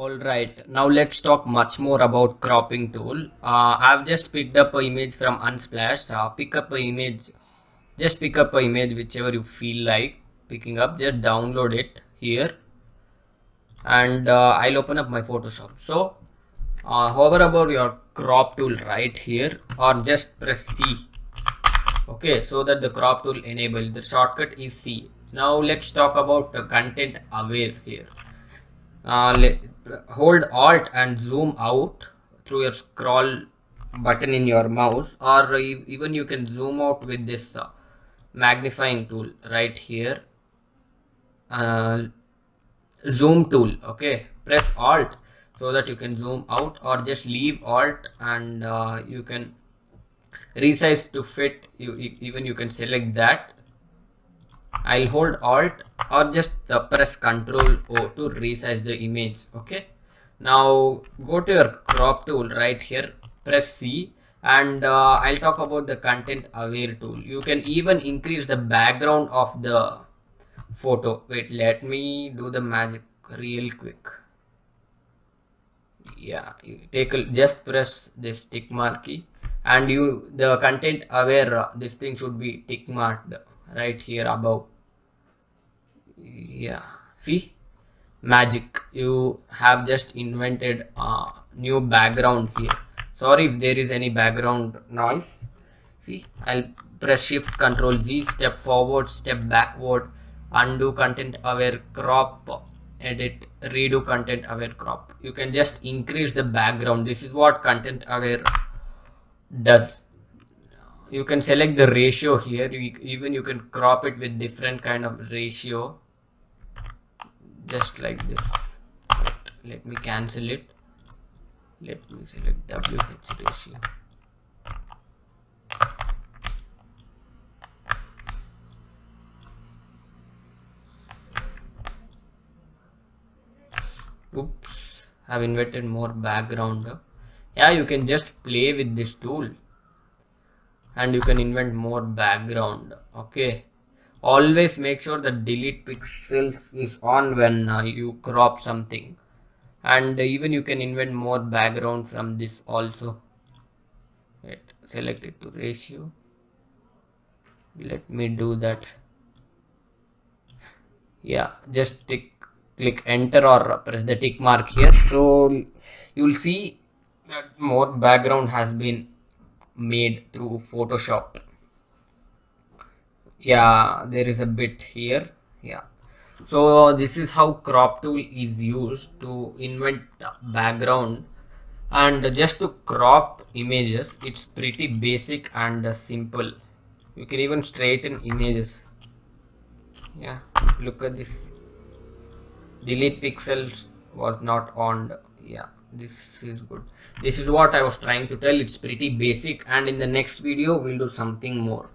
Alright, now let's talk much more about cropping tool. I've just picked up an image from Unsplash. Just pick up an image whichever you feel like picking up. Just download it here, and I'll open up my Photoshop. So hover about your crop tool right here, or just press C. Okay, so that the crop tool enable. The shortcut is C. Now let's talk about the content aware here. Hold alt and zoom out through your scroll button in your mouse, or even you can zoom out with this magnifying tool right here, zoom tool. Okay, press alt so that you can zoom out, or just leave alt and you can resize to fit. Even you can select that. I'll hold alt or just press Ctrl O to resize the image. Okay, now go to your crop tool right here, press C, and I'll talk about the content aware tool. You can even increase the background of the photo. Wait, let me do the magic real quick. Yeah, you just press this tick mark key, and the content aware this thing should be tick marked right here above. Yeah, see, magic, you have just invented a new background here. Sorry if there is any background noise. See, I'll press shift control Z, step forward, step backward, undo content aware crop, edit, redo content aware crop. You can just increase the background. This is what content aware does. You can select the ratio here. Even you can crop it with different kind of ratio, just like this. Let me cancel it. Let me select WH ratio. Oops, I've invented more background. Yeah, you can just play with this tool and you can invent more background. Okay, always make sure that delete pixels is on when you crop something, and even you can invent more background from this also. Select it to ratio. Let me do that. Yeah, just click enter or press the tick mark here, so you'll see that more background has been made through Photoshop. Yeah, there is a bit here. Yeah, so this is how crop tool is used to invent background, and just to crop images. It's pretty basic and simple. You can even straighten images. Yeah, look at this. Delete pixels was not on. Yeah, this is good. This is what I was trying to tell. It's pretty basic, and in the next video we'll do something more.